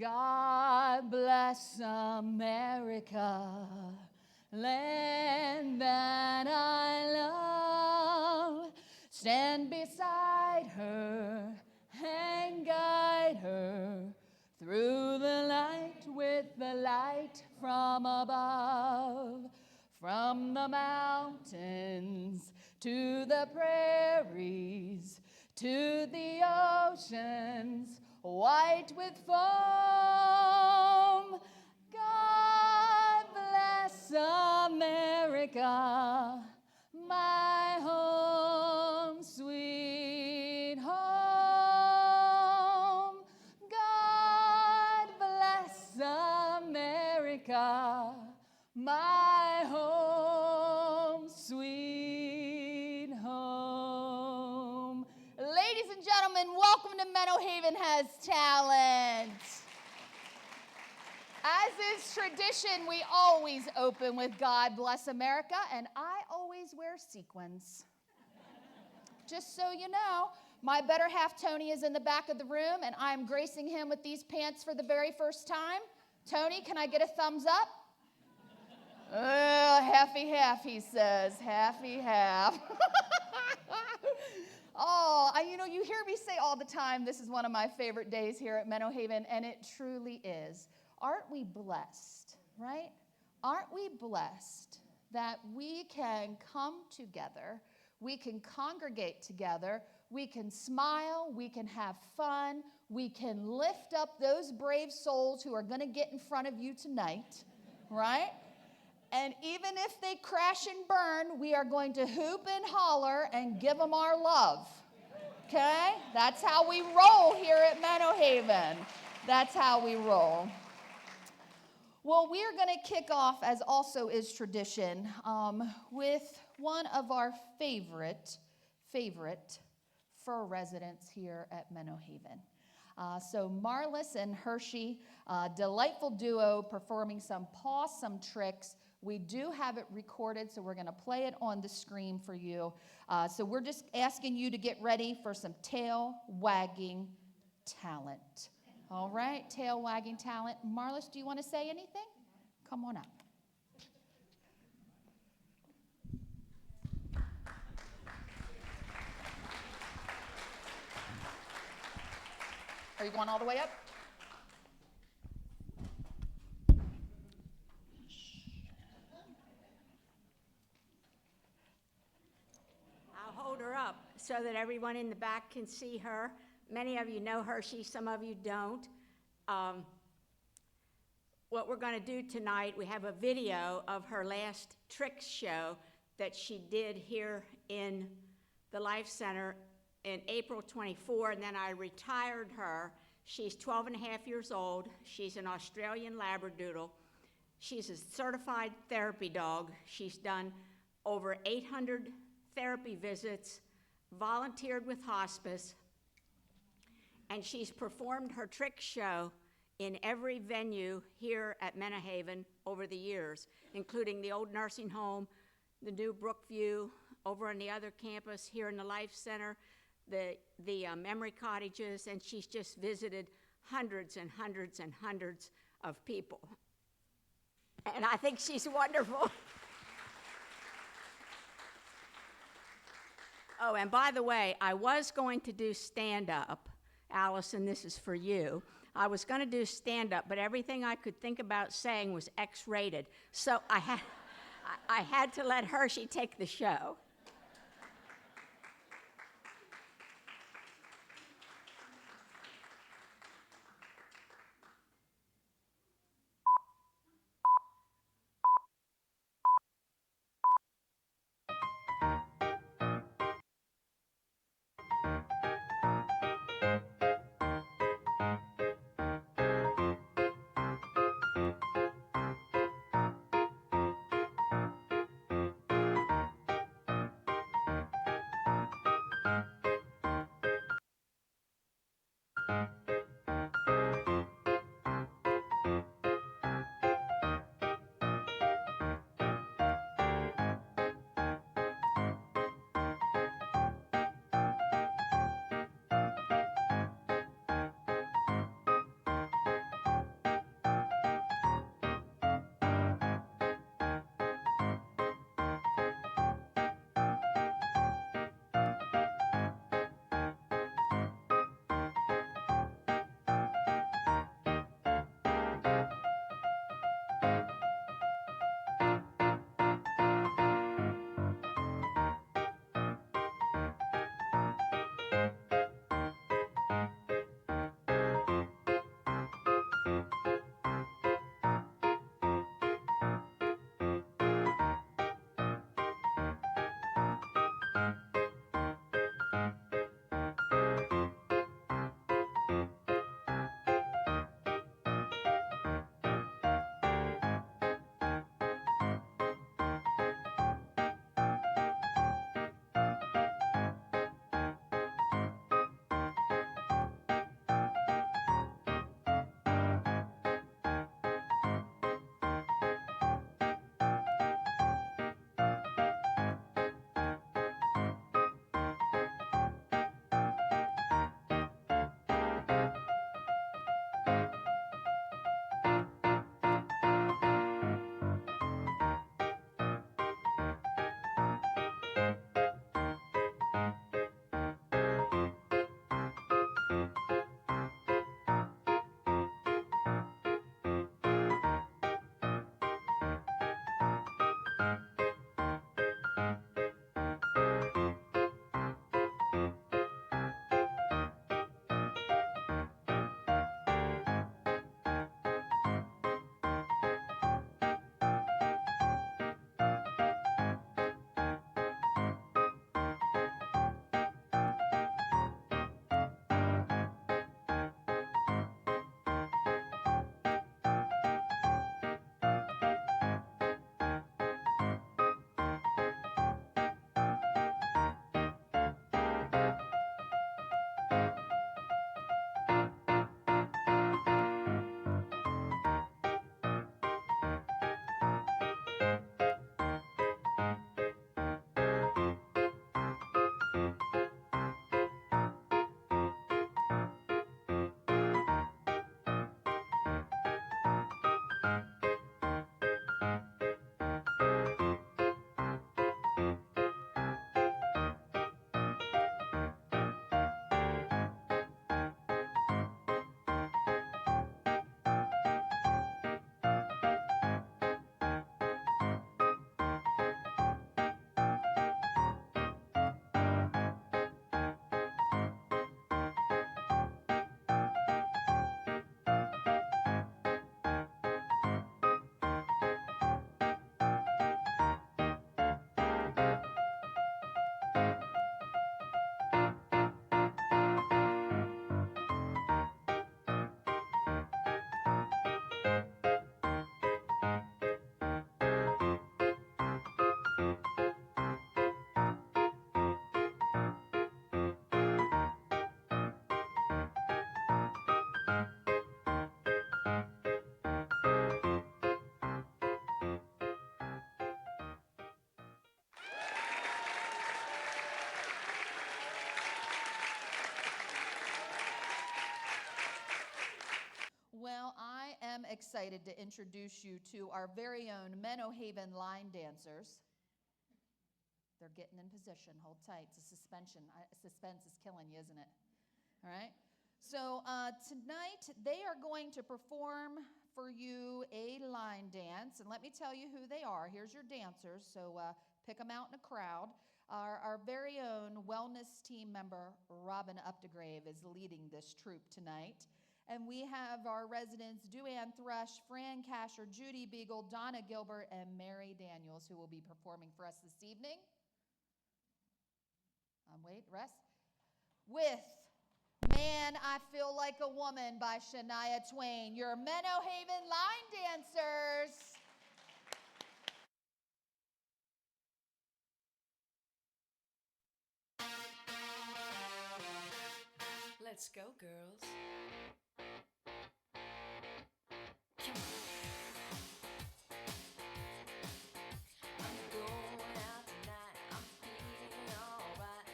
God bless America, land that I love. Stand beside her and guide her through the night with the light from above. From the mountains to the prairies, to the oceans white with foam. God bless America, my home, sweet home. God bless America, my home, sweet home. Ladies and gentlemen, welcome to Menno Haven Has Talent. As is tradition, we always open with God Bless America, and I always wear sequins. Just so you know, my better half, Tony, is in the back of the room, and I'm gracing him with these pants for the very first time. Tony, can I get a thumbs up? Halfy half, he says. Halfy half. You hear me say all the time, this is one of my favorite days here at Menno Haven, and it truly is. Aren't we blessed, right? Aren't we blessed that we can come together, we can congregate together, we can smile, we can have fun, we can lift up those brave souls who are going to get in front of you tonight, right? And even if they crash and burn, we are going to hoop and holler and give them our love. Okay? That's how we roll here at Menno Haven. That's how we roll. Well, we are going to kick off, as also is tradition, with one of our favorite fur residents here at Menno Haven. So Marlis and Hershey, delightful duo performing some pawsome tricks. We do have it recorded, so we're going to play it on the screen for you. So we're just asking you to get ready for some tail wagging talent. All right, tail wagging talent. Marlis, do you want to say anything? Come on up. Are you going all the way up? I'll hold her up so that everyone in the back can see her. Many of you know Hershey, some of you don't. What we're going to do tonight, we have a video of her last tricks show that she did here in the Life Center in April 24, and then I retired her. She's 12 and a half years old. She's an Australian Labradoodle. She's a certified therapy dog. She's done over 800 therapy visits, volunteered with hospice, and she's performed her trick show in every venue here at Menno Haven over the years, including the old nursing home, the new Brookview, over on the other campus here in the Life Center, the memory cottages, and she's just visited hundreds and hundreds and hundreds of people. And I think she's wonderful. Oh, and by the way, I was going to do stand-up. Allison, this is for you. I was going to do stand-up, but everything I could think about saying was X-rated. So I had to let Hershey take the show. Well, I am excited to introduce you to our very own Menno Haven line dancers. They're getting in position. Hold tight. It's a suspension. Suspense is killing you, isn't it? All right. So tonight they are going to perform for you a line dance. And let me tell you who they are. Here's your dancers. So pick them out in a crowd. Our very own wellness team member, Robin Updegrave, is leading this troupe tonight. And we have our residents, Duann Thrush, Fran Casher, Judy Beagle, Donna Gilbert, and Mary Daniels, who will be performing for us this evening. Rest. With Man, I Feel Like a Woman by Shania Twain, your Menno Haven line dancers. Let's go, girls. Come on. I'm going out tonight. I'm feeling alright.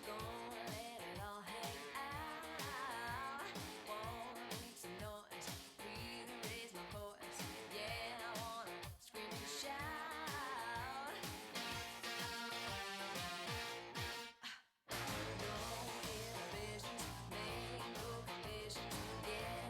Gonna let it all hang out. Wanna make some noise. Really raise my voice. Yeah, I wanna scream and shout. No inhibitions, make no conditions. Yeah.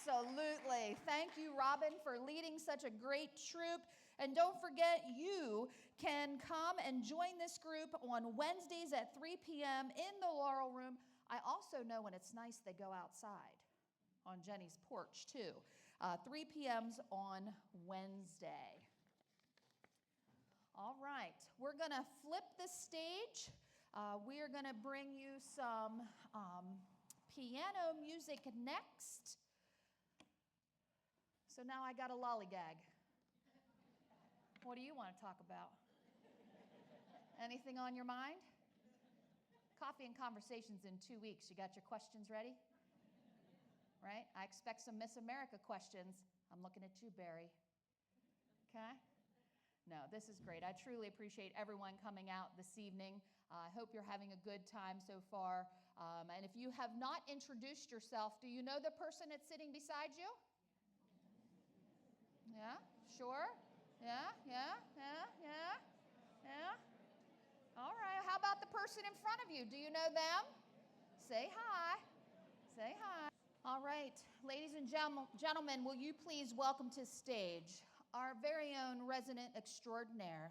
Absolutely. Thank you, Robin, for leading such a great troop. And don't forget, you can come and join this group on Wednesdays at 3 p.m. in the Laurel Room. I also know when it's nice, they go outside on Jenny's porch, too. 3 p.m.'s on Wednesday. All right, we're going to flip the stage. We are going to bring you some piano music next. So now I got a lollygag. What do you want to talk about? Anything on your mind? Coffee and Conversations in 2 weeks. You got your questions ready? Right? I expect some Miss America questions. I'm looking at you, Barry. Okay? No, this is great. I truly appreciate everyone coming out this evening. I hope you're having a good time so far. And if you have not introduced yourself, do you know the person that's sitting beside you? Yeah? Sure? Yeah? All right. How about the person in front of you? Do you know them? Say hi. Say hi. All right. Ladies and gentlemen, will you please welcome to stage our very own resident extraordinaire,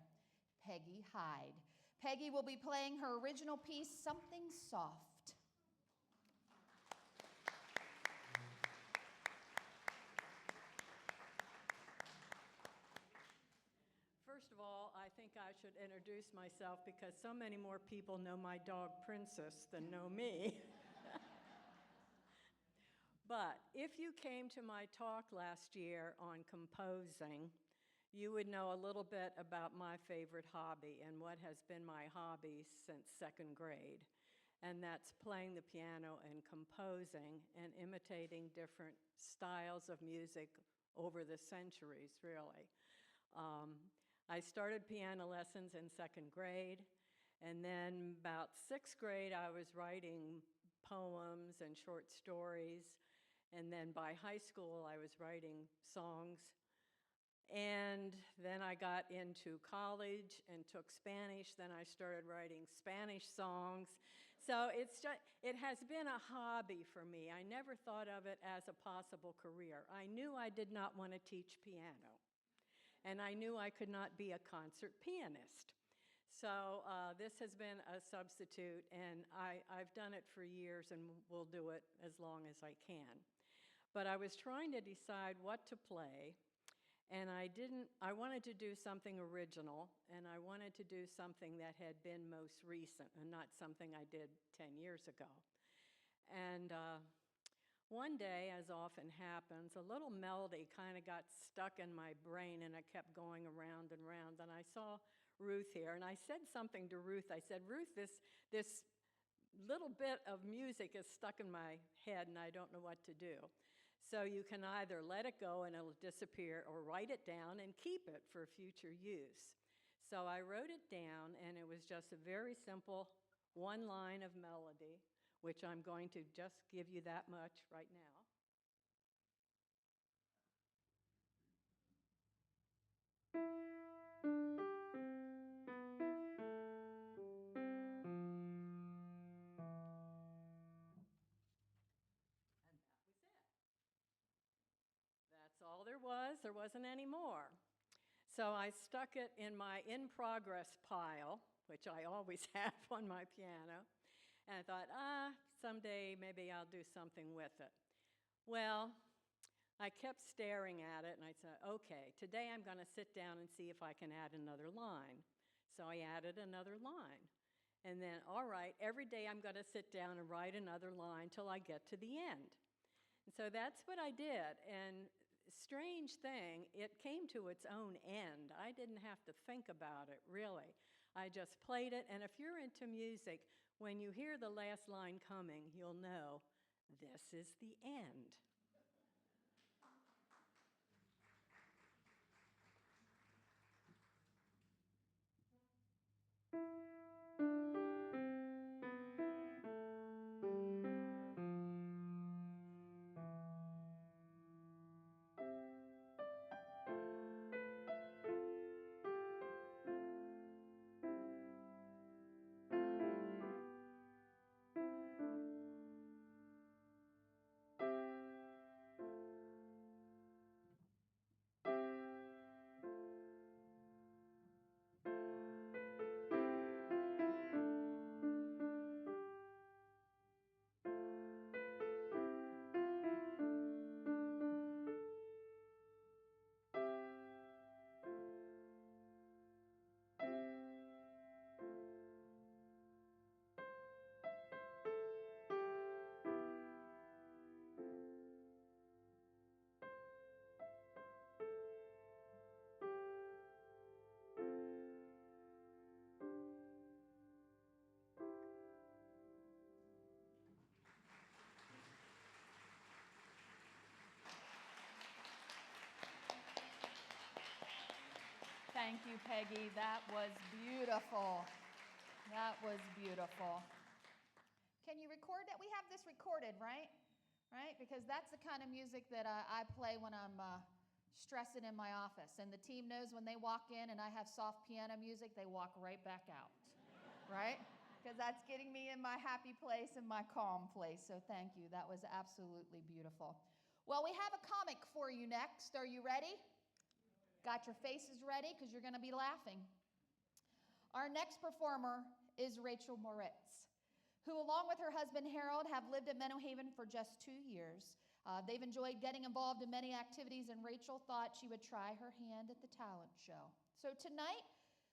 Peggy Hyde. Peggy will be playing her original piece, Something Soft. First of all, I think I should introduce myself because so many more people know my dog Princess than know me. But if you came to my talk last year on composing, you would know a little bit about my favorite hobby and what has been my hobby since second grade. And that's playing the piano and composing and imitating different styles of music over the centuries, really. I started piano lessons in second grade, and then about sixth grade I was writing poems and short stories, and then by high school I was writing songs. And then I got into college and took Spanish. Then I started writing Spanish songs. So it has been a hobby for me. I never thought of it as a possible career. I knew I did not want to teach piano. And I knew I could not be a concert pianist. So this has been a substitute, and I've done it for years and will do it as long as I can. But I was trying to decide what to play, and I wanted to do something original, and I wanted to do something that had been most recent and not something I did 10 years ago. And one day, as often happens, a little melody kind of got stuck in my brain, and it kept going around and around. And I saw Ruth here, and I said something to Ruth. I said, Ruth, this little bit of music is stuck in my head, and I don't know what to do. So you can either let it go and it'll disappear, or write it down and keep it for future use. So I wrote it down, and it was just a very simple one line of melody, which I'm going to just give you that much right now. That's all there was. There wasn't any more. So I stuck it in my in-progress pile, which I always have on my piano, and I thought, someday maybe I'll do something with it. Well, I kept staring at it, and I said, okay, today I'm going to sit down and see if I can add another line. So I added another line. And then, all right, every day I'm going to sit down and write another line till I get to the end. And so that's what I did. And strange thing, it came to its own end. I didn't have to think about it, really. I just played it, and if you're into music, when you hear the last line coming, you'll know this is the end. Thank you, Peggy. That was beautiful. That was beautiful. Can you record that? We have this recorded, right? Right? Because that's the kind of music that I play when I'm stressing in my office. And the team knows when they walk in and I have soft piano music, they walk right back out. Right? Because that's getting me in my happy place and my calm place. So thank you. That was absolutely beautiful. Well, we have a comic for you next. Are you ready? Got your faces ready? Because you're going to be laughing. Our next performer is Rachel Moritz, who, along with her husband Harold, have lived at Menno Haven for just 2 years. They've enjoyed getting involved in many activities, and Rachel thought she would try her hand at the talent show. So tonight,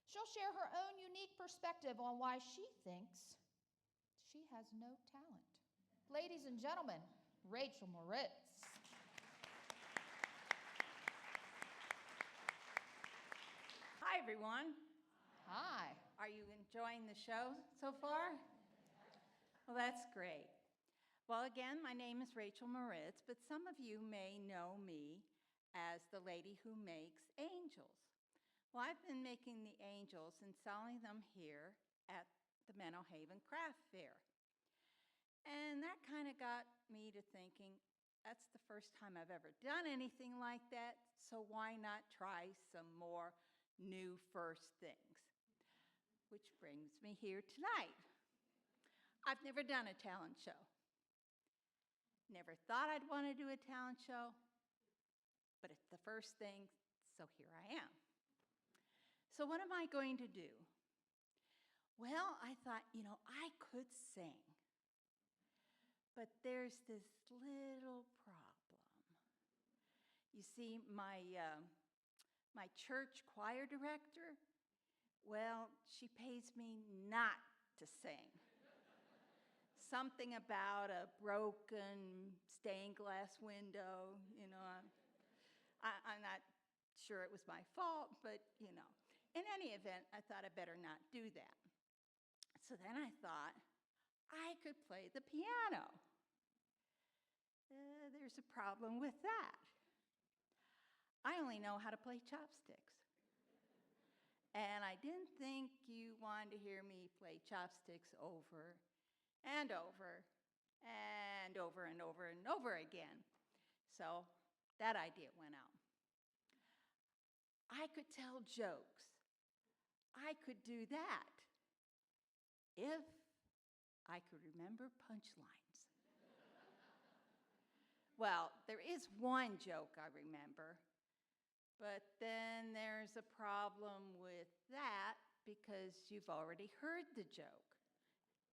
she'll share her own unique perspective on why she thinks she has no talent. Ladies and gentlemen, Rachel Moritz. Hi, everyone. Hi. Are you enjoying the show so far? Well, that's great. Well, again, my name is Rachel Moritz, but some of you may know me as the lady who makes angels. Well, I've been making the angels and selling them here at the Menno Haven Craft Fair. And that kind of got me to thinking, that's the first time I've ever done anything like that, so why not try some more new first things? Which brings me here tonight. I've never done a talent show. Never thought I'd want to do a talent show, but it's the first thing, so here I am. So what am I going to do? Well, I thought, I could sing, but there's this little problem. You see, my church choir director, well, she pays me not to sing. Something about a broken stained glass window, I'm not sure it was my fault, but, In any event, I thought I better not do that. So then I thought I could play the piano. There's a problem with that. I only know how to play chopsticks. And I didn't think you wanted to hear me play chopsticks over and over and over and over and over again. So that idea went out. I could tell jokes. I could do that if I could remember punchlines. Well, there is one joke I remember, but then there's a problem with that because you've already heard the joke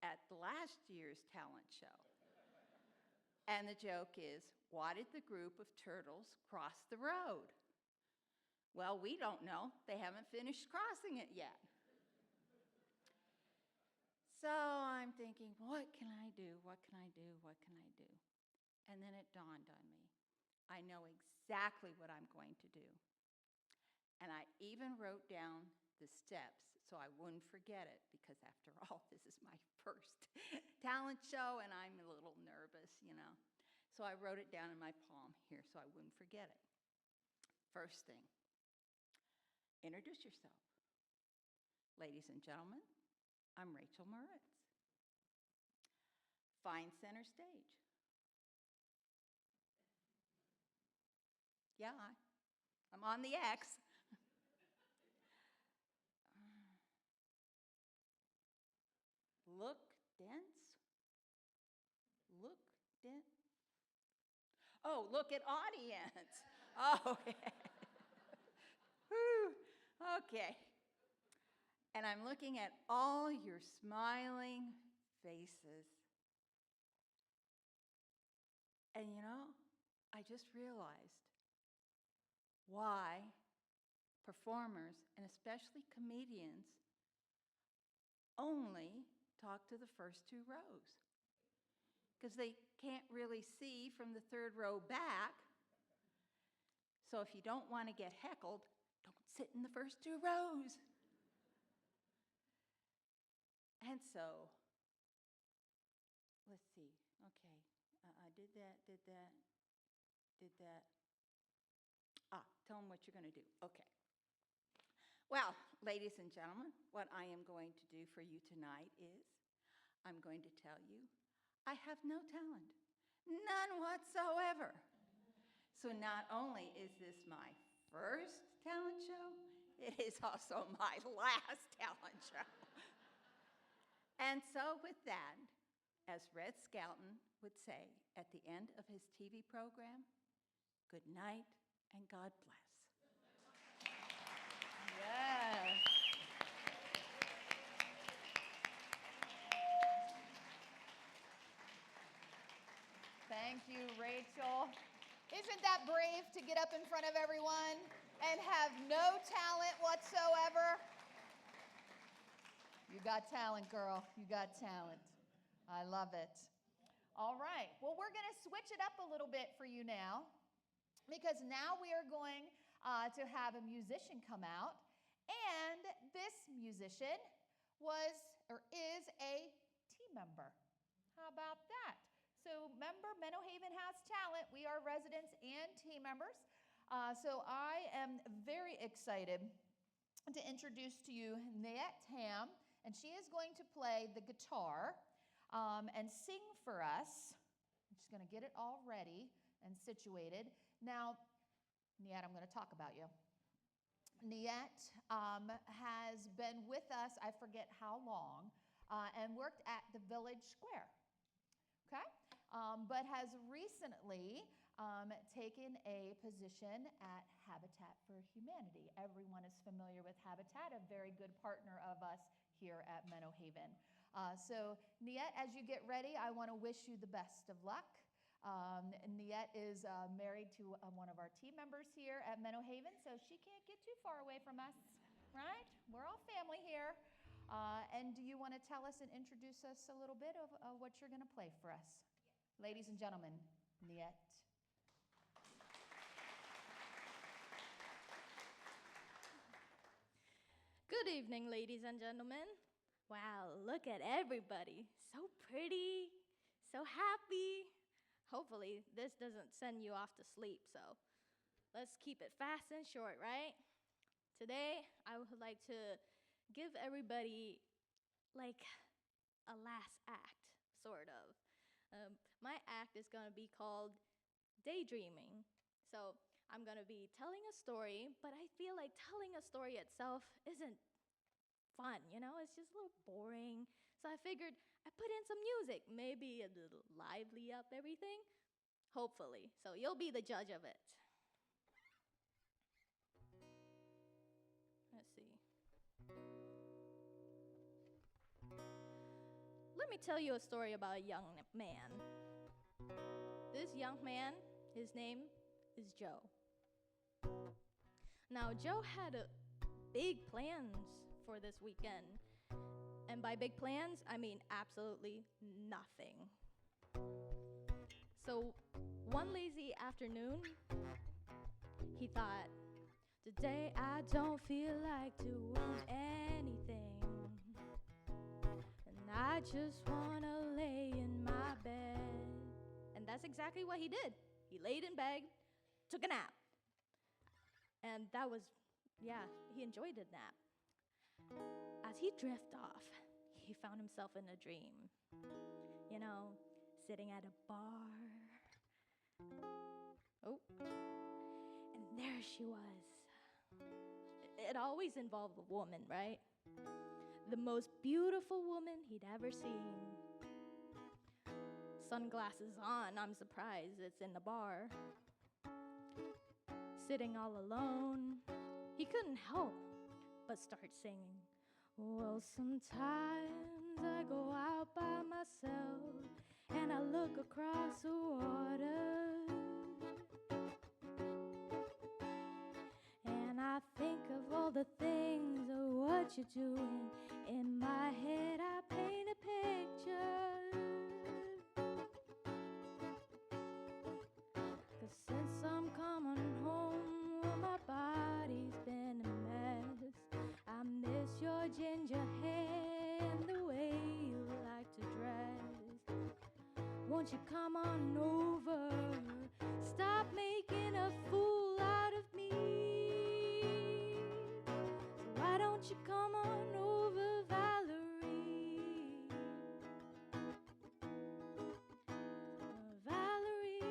at last year's talent show. And the joke is, why did the group of turtles cross the road? Well, we don't know. They haven't finished crossing it yet. So I'm thinking, what can I do? What can I do? What can I do? And then it dawned on me. I know exactly what I'm going to do. And I even wrote down the steps so I wouldn't forget it, because after all, this is my first talent show and I'm a little nervous, So I wrote it down in my palm here so I wouldn't forget it. First thing, introduce yourself. Ladies and gentlemen, I'm Rachel Moritz. Find center stage. Yeah, I'm on the X. Look dense. Look dense. Oh, look at audience. Oh, whew. Okay. And I'm looking at all your smiling faces. And I just realized why performers, and especially comedians, only talk to the first 2 rows. Because they can't really see from the 3rd row back. So if you don't want to get heckled, don't sit in the first 2 rows. And so, let's see. Okay, I did that. Tell them what you're going to do. Okay. Well, ladies and gentlemen, what I am going to do for you tonight is I'm going to tell you I have no talent, none whatsoever. So not only is this my first talent show, it is also my last talent show. And so with that, as Red Skelton would say at the end of his TV program, good night and God bless. Yes. Thank you, Rachel. Isn't that brave to get up in front of everyone and have no talent whatsoever? You got talent, girl. You got talent. I love it. All right. Well, we're going to switch it up a little bit for you now because now we are going to have a musician come out. And this musician was or is a team member. How about that? So remember, Menno Haven has talent. We are residents and team members. So I am very excited to introduce to you Nayette Tam, and she is going to play the guitar and sing for us. I'm just going to get it all ready and situated. Now, Nayette, I'm going to talk about you. Nayette has been with us, I forget how long, and worked at the Village Square. Okay? But has recently taken a position at Habitat for Humanity. Everyone is familiar with Habitat, a very good partner of us here at Menno Haven. So Nayette, as you get ready, I want to wish you the best of luck. Nayette is married to one of our team members here at Menno Haven, so she can't get too far away from us, right? We're all family here. And do you want to tell us and introduce us a little bit of what you're going to play for us? Yes. Ladies and gentlemen, Nayette. Good evening, ladies and gentlemen. Wow, look at everybody. So pretty, so happy. Hopefully, this doesn't send you off to sleep, so let's keep it fast and short, right? Today, I would like to give everybody like a last act, sort of. My act is going to be called Daydreaming. So I'm going to be telling a story, but I feel like telling a story itself isn't fun, you know? It's just a little boring. So I figured I put in some music, maybe a little lively up everything, hopefully. So you'll be the judge of it. Let's see. Let me tell you a story about a young man. This young man, his name is Joe. Now, Joe had big plans for this weekend. And by big plans, I mean absolutely nothing. So, one lazy afternoon, he thought, today I don't feel like doing anything. And I just wanna lay in my bed. And that's exactly what he did. He laid in bed, took a nap. And that was, yeah, he enjoyed a nap. As he drifted off, he found himself in a dream. You know, sitting at a bar. Oh, and there she was. It always involved a woman, right? The most beautiful woman he'd ever seen. Sunglasses on, I'm surprised it's in the bar. Sitting all alone, he couldn't help but start singing. Well, sometimes I go out by myself and I look across the water and I think of all the things of what you're doing. In my head I paint a picture. 'Cause since I'm coming home, well, my body's been a mess. I miss your ginger hair and the way you like to dress. Won't you come on over? Stop making a fool out of me. So don't you come on over, Valerie? Valerie,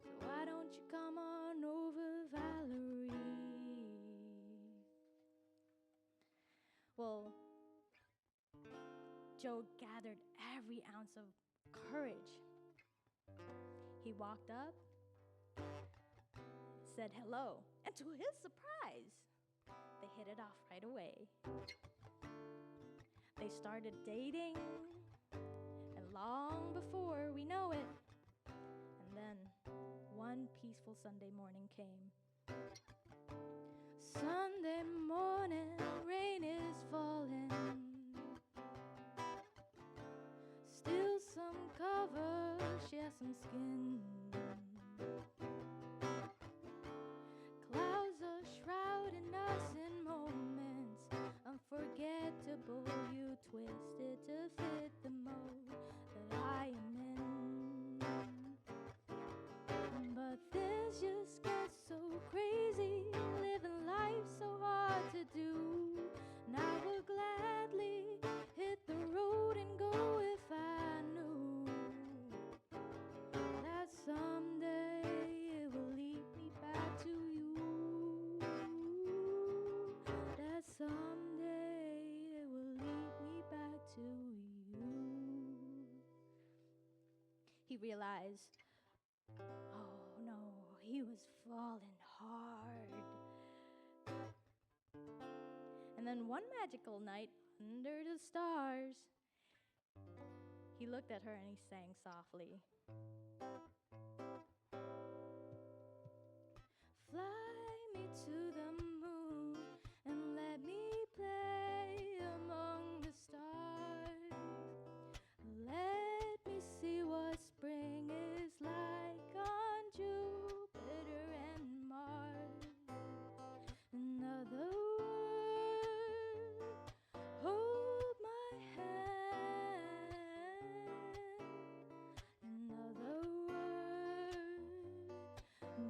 so why don't you come on over, Valerie? Well, Joe gathered every ounce of courage. He walked up, said hello, and to his surprise, they hit it off right away. They started dating, and long before we know it, and then one peaceful Sunday morning came. Sunday morning, rain is falling. Still some cover, share some skin. Clouds are shrouding us in moments unforgettable. You twisted to fit the mold that I am in. But this just gets so crazy, living life so hard to do. And I would gladly hit the road and go if I knew that someday it will lead me back to you. That someday it will lead me back to you. He realized, oh no, he was falling hard. And then one magical night under the stars, he looked at her and he sang softly. Fly me to the moon and let me play among the stars. Let me see what spring is like on Jupiter and Mars. In other words, hold my hand. In other words,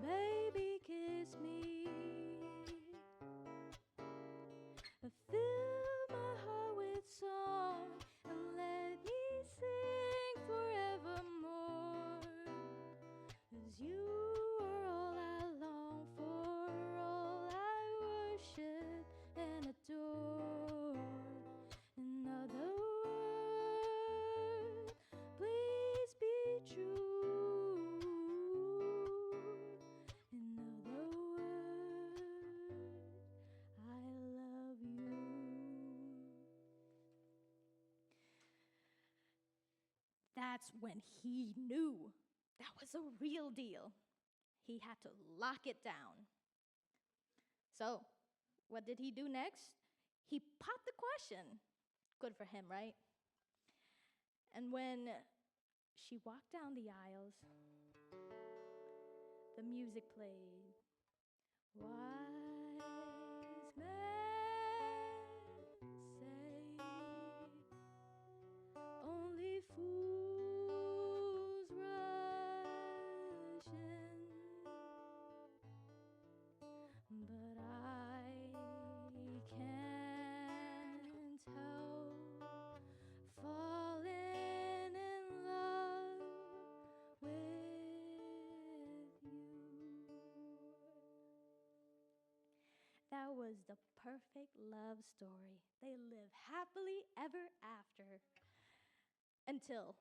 baby, kiss me. Fill my heart with song and let me sing forevermore. 'Cause you are all I long for, all I worship and adore. In other words, please be true. In other words, I love you. That's when he knew that was a real deal. He had to lock it down. So, what did he do next? He popped the question. Good for him, right? And when she walked down the aisles, the music played. Wise men say only fools rush in, but I can't help falling in love with you. That was the perfect love story. They live happily ever after. Until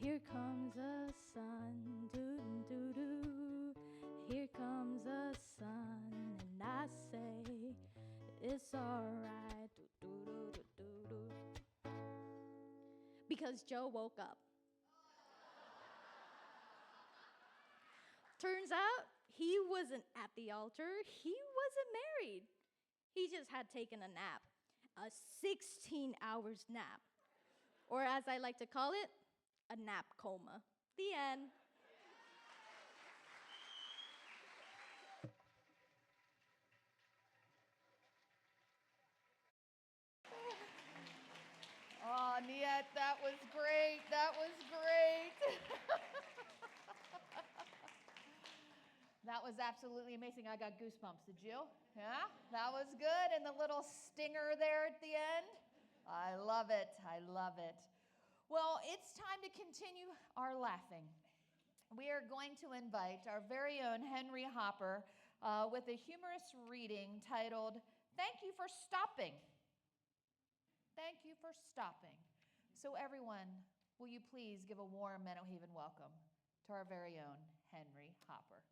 here comes the sun, doo-doo-doo-doo. Here comes the sun, and I say it's alright, doo-doo-doo-doo-doo. Because Joe woke up. Turns out he wasn't at the altar. He wasn't married. He just had taken a nap, a 16 hours nap. Or as I like to call it, a nap coma. The end. Oh, Niet, that was great. That was great. was absolutely amazing. I got goosebumps. Did you? Yeah, that was good. And the little stinger there at the end. I love it. I love it. Well, it's time to continue our laughing. We are going to invite our very own Henry Hopper with a humorous reading titled, Thank You for Stopping. Thank you for stopping. So everyone, will you please give a warm Menno Haven welcome to our very own Henry Hopper.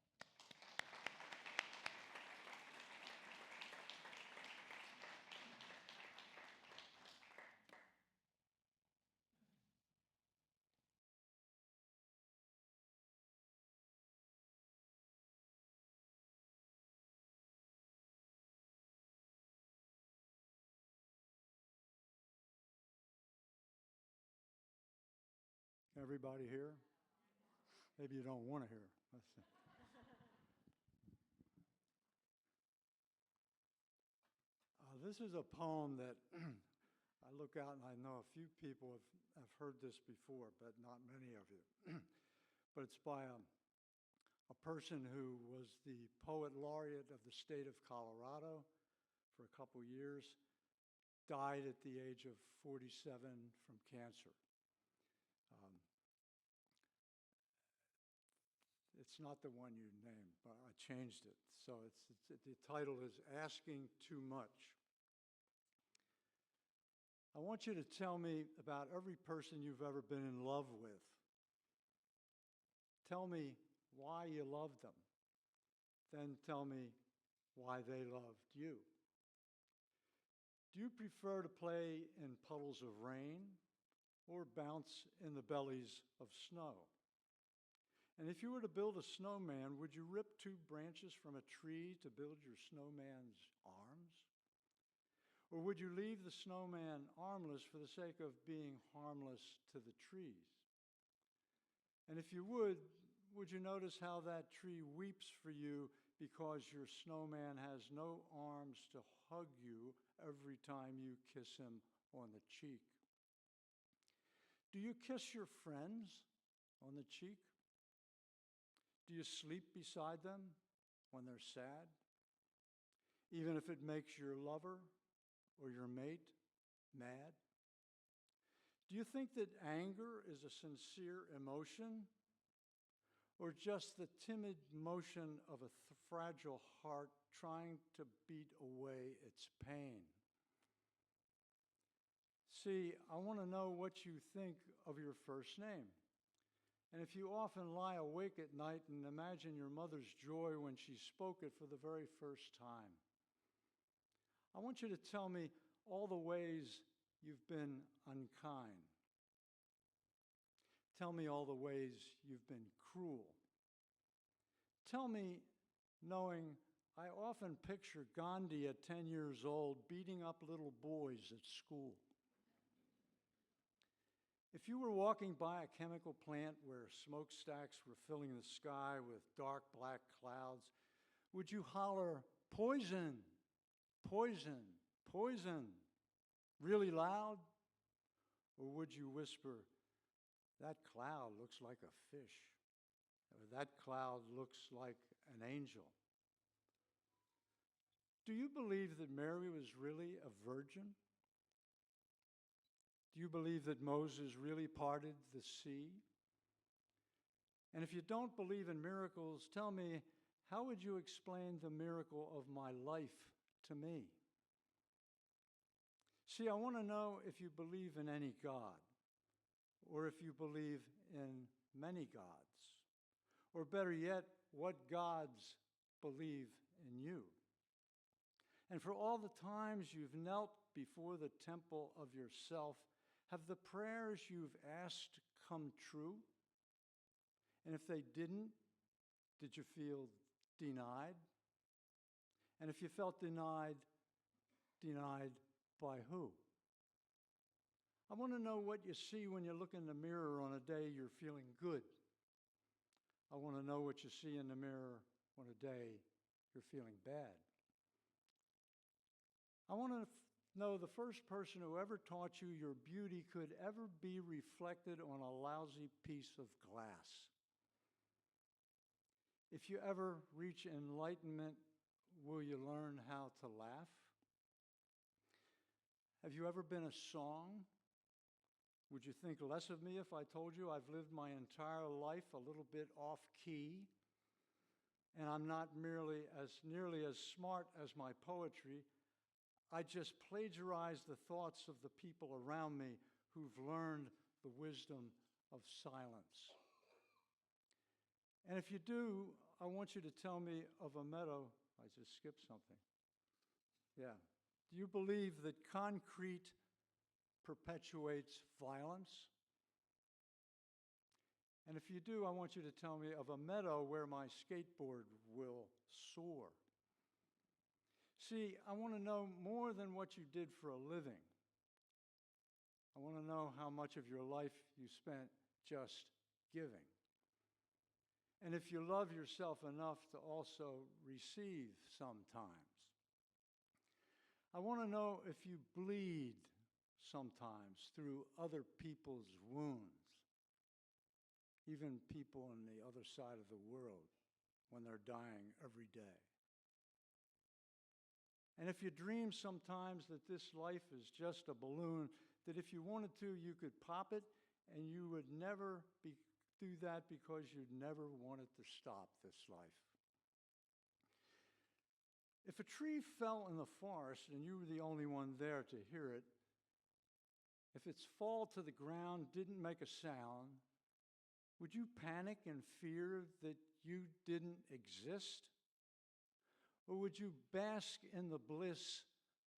Everybody here? Maybe you don't want to hear. Let's see. This is a poem that I look out and I know a few people have heard this before, but not many of you. But it's by a person who was the poet laureate of the state of Colorado for a couple years, died at the age of 47 from cancer. It's not the one you named, but I changed it. So the title is Asking Too Much. I want you to tell me about every person you've ever been in love with. Tell me why you loved them. Then tell me why they loved you. Do you prefer to play in puddles of rain or bounce in the bellies of snow? And if you were to build a snowman, would you rip 2 branches from a tree to build your snowman's arms? Or would you leave the snowman armless for the sake of being harmless to the trees? And if you would you notice how that tree weeps for you because your snowman has no arms to hug you every time you kiss him on the cheek? Do you kiss your friends on the cheek? Do you sleep beside them when they're sad, even if it makes your lover or your mate mad? Do you think that anger is a sincere emotion or just the timid motion of a fragile heart trying to beat away its pain? See, I want to know what you think of your first name. And if you often lie awake at night and imagine your mother's joy when she spoke it for the very first time, I want you to tell me all the ways you've been unkind. Tell me all the ways you've been cruel. Tell me, knowing I often picture Gandhi at 10 years old beating up little boys at school. If you were walking by a chemical plant where smokestacks were filling the sky with dark black clouds, would you holler, "Poison, poison, poison," really loud? Or would you whisper, "That cloud looks like a fish," or "That cloud looks like an angel"? Do you believe that Mary was really a virgin? Do you believe that Moses really parted the sea? And if you don't believe in miracles, tell me, how would you explain the miracle of my life to me? See, I want to know if you believe in any God, or if you believe in many gods, or better yet, what gods believe in you. And for all the times you've knelt before the temple of yourself, have the prayers you've asked come true? And if they didn't, did you feel denied? And if you felt denied by who? I want to know what you see when you look in the mirror on a day you're feeling good. I want to know what you see in the mirror on a day you're feeling bad. I want to know the first person who ever taught you your beauty could ever be reflected on a lousy piece of glass. If you ever reach enlightenment, will you learn how to laugh? Have you ever been a song? Would you think less of me if I told you I've lived my entire life a little bit off key, and I'm not nearly as smart as my poetry? I just plagiarize the thoughts of the people around me who've learned the wisdom of silence. And if you do, I want you to tell me of a meadow. I just skipped something. Yeah. Do you believe that concrete perpetuates violence? And if you do, I want you to tell me of a meadow where my skateboard will soar. See, I want to know more than what you did for a living. I want to know how much of your life you spent just giving. And if you love yourself enough to also receive sometimes. I want to know if you bleed sometimes through other people's wounds, even people on the other side of the world when they're dying every day. And if you dream sometimes that this life is just a balloon, that if you wanted to, you could pop it and you would never do that because you'd never wanted to stop this life. If a tree fell in the forest and you were the only one there to hear it, if its fall to the ground didn't make a sound, would you panic and fear that you didn't exist? Or would you bask in the bliss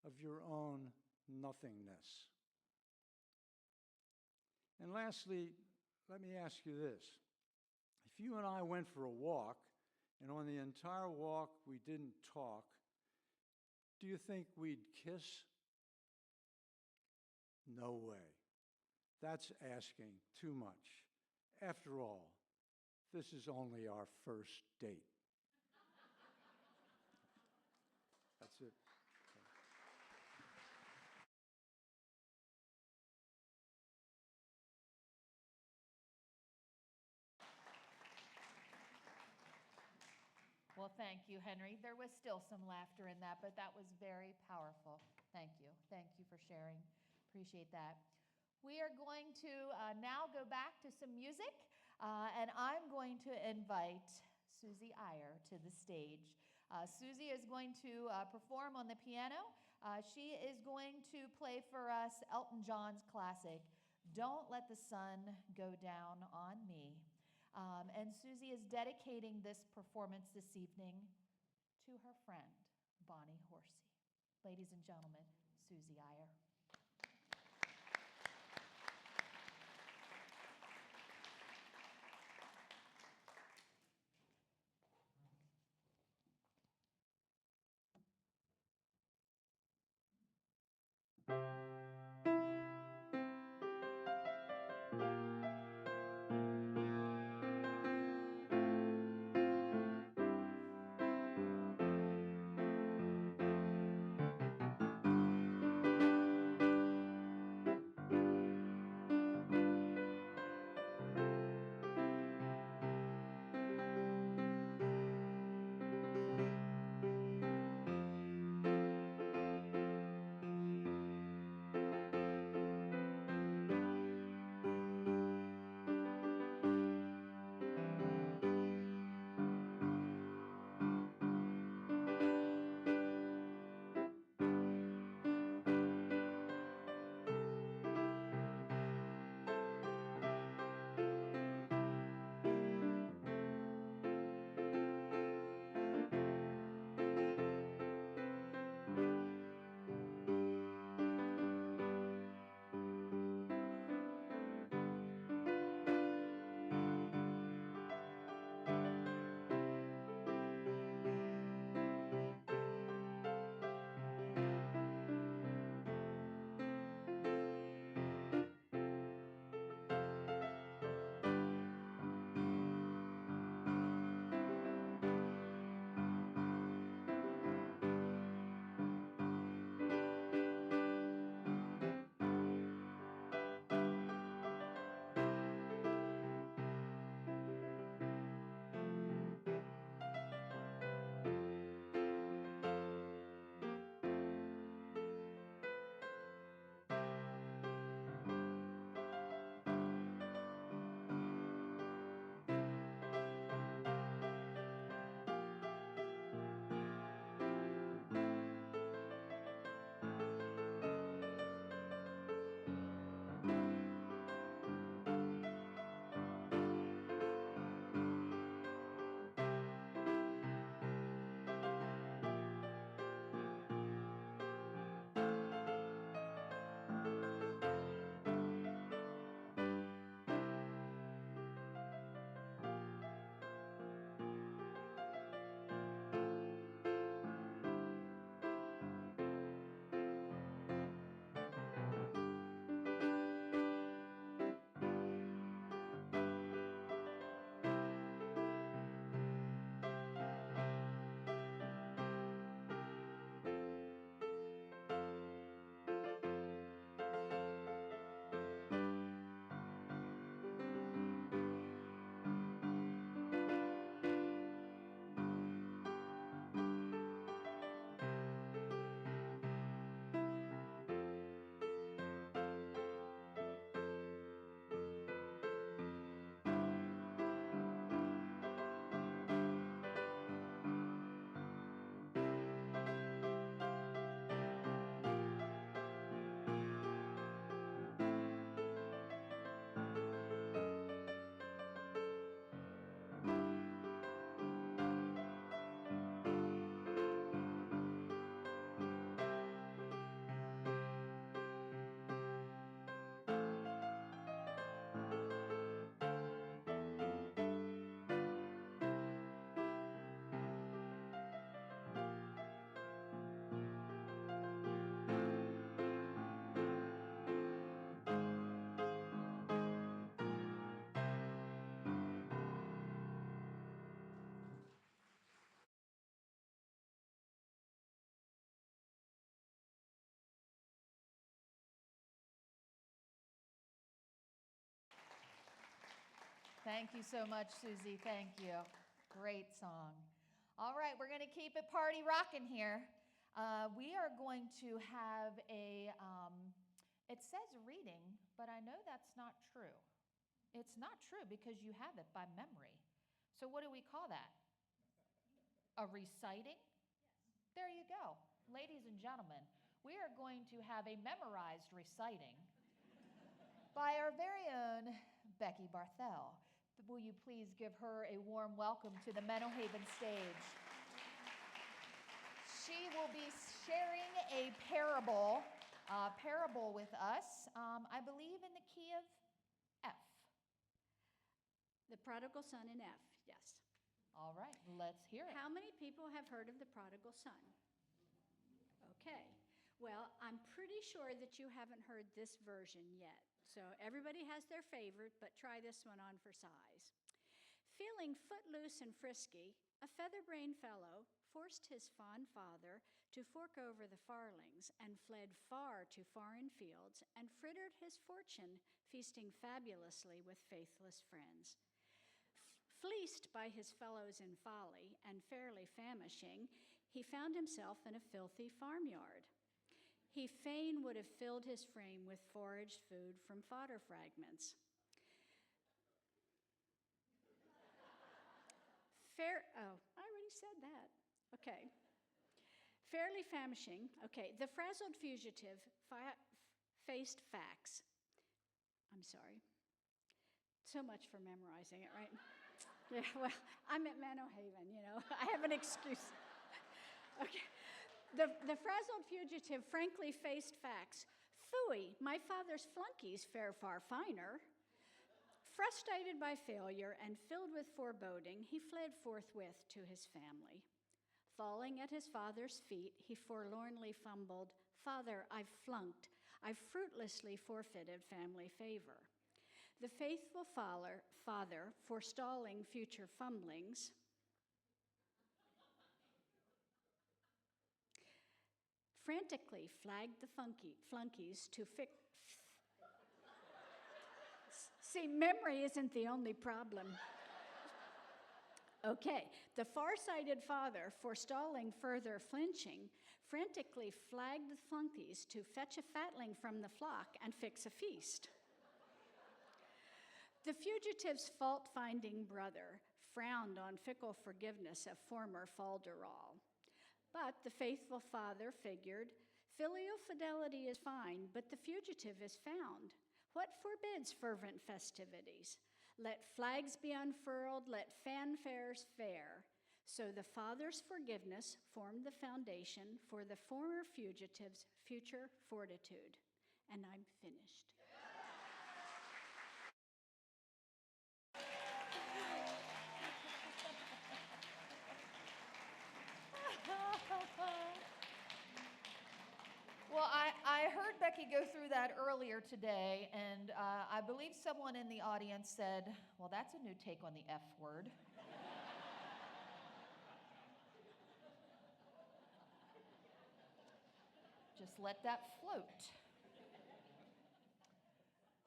of your own nothingness? And lastly, let me ask you this. If you and I went for a walk, and on the entire walk we didn't talk, do you think we'd kiss? No way. That's asking too much. After all, this is only our first date. That's it. Well, thank you, Henry. There was still some laughter in that, but that was very powerful. Thank you. Thank you for sharing. Appreciate that. We are going to now go back to some music, and I'm going to invite Susie Iyer to the stage. Susie is going to perform on the piano. She is going to play for us Elton John's classic, Don't Let the Sun Go Down on Me. And Susie is dedicating this performance this evening to her friend, Bonnie Horsey. Ladies and gentlemen, Susie Iyer. Thank you so much, Susie. Thank you. Great song. All right, we're going to keep it party rocking here. We are going to have it says reading, but I know that's not true. It's not true because you have it by memory. So what do we call that? A reciting? There you go. Ladies and gentlemen, we are going to have a memorized reciting by our very own Becky Barthel. Will you please give her a warm welcome to the Menno Haven stage? She will be sharing a parable with us, I believe in the key of F. The prodigal son in F, yes. All right, let's hear it. How many people have heard of the prodigal son? Okay, well, I'm pretty sure that you haven't heard this version yet. So everybody has their favorite, but try this one on for size. Feeling footloose and frisky, a feather-brained fellow forced his fond father to fork over the farlings and fled far to foreign fields and frittered his fortune, feasting fabulously with faithless friends. Fleeced by his fellows in folly and fairly famishing, he found himself in a filthy farmyard. He fain would have filled his frame with foraged food from fodder fragments. I already said that. Okay. Fairly famishing. Okay, the frazzled fugitive faced facts. I'm sorry. So much for memorizing it, right? Yeah, well, I'm at Menno Haven, I have an excuse. Okay. The frazzled fugitive frankly faced facts. Phooey, my father's flunkies fare far finer. Frustrated by failure and filled with foreboding, he fled forthwith to his family. Falling at his father's feet, he forlornly fumbled, "Father, I've flunked. I've fruitlessly forfeited family favor." The faithful father, forestalling future fumblings, frantically flagged the flunkies to fix. See, memory isn't the only problem. Okay, the far-sighted father, forestalling further flinching, frantically flagged the flunkies to fetch a fatling from the flock and fix a feast. The fugitive's fault-finding brother frowned on fickle forgiveness of former falderall. But the faithful father figured, filial fidelity is fine, but the fugitive is found. What forbids fervent festivities? Let flags be unfurled, let fanfares fare. So the father's forgiveness formed the foundation for the former fugitive's future fortitude. And I'm finished. Well, I heard Becky go through that earlier today, and I believe someone in the audience said, well, that's a new take on the F word. Just let that float.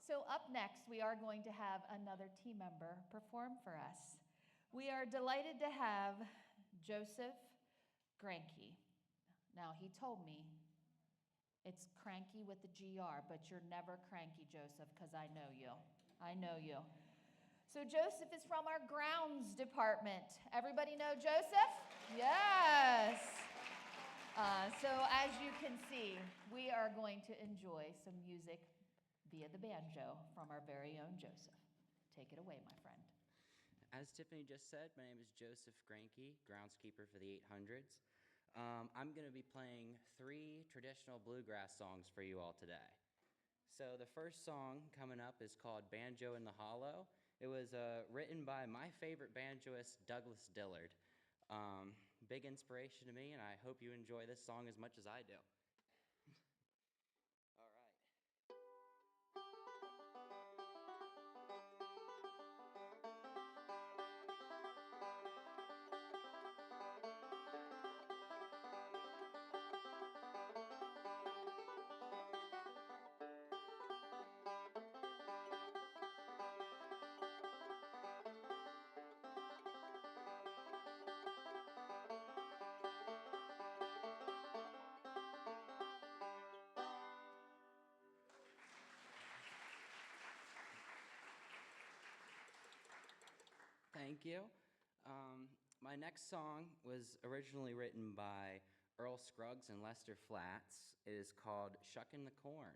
So up next, we are going to have another team member perform for us. We are delighted to have Joseph Granke. Now, he told me it's cranky with the GR, but you're never cranky, Joseph, because I know you. I know you. So Joseph is from our grounds department. Everybody know Joseph? Yes. So as you can see, we are going to enjoy some music via the banjo from our very own Joseph. Take it away, my friend. As Tiffany just said, my name is Joseph Granke, groundskeeper for the 800s. I'm going to be playing 3 traditional bluegrass songs for you all today. So the first song coming up is called Banjo in the Hollow. It was written by my favorite banjoist, Douglas Dillard. Big inspiration to me, and I hope you enjoy this song as much as I do. All right. Thank you. My next song was originally written by Earl Scruggs and Lester Flats. It is called Shuckin' the Corn.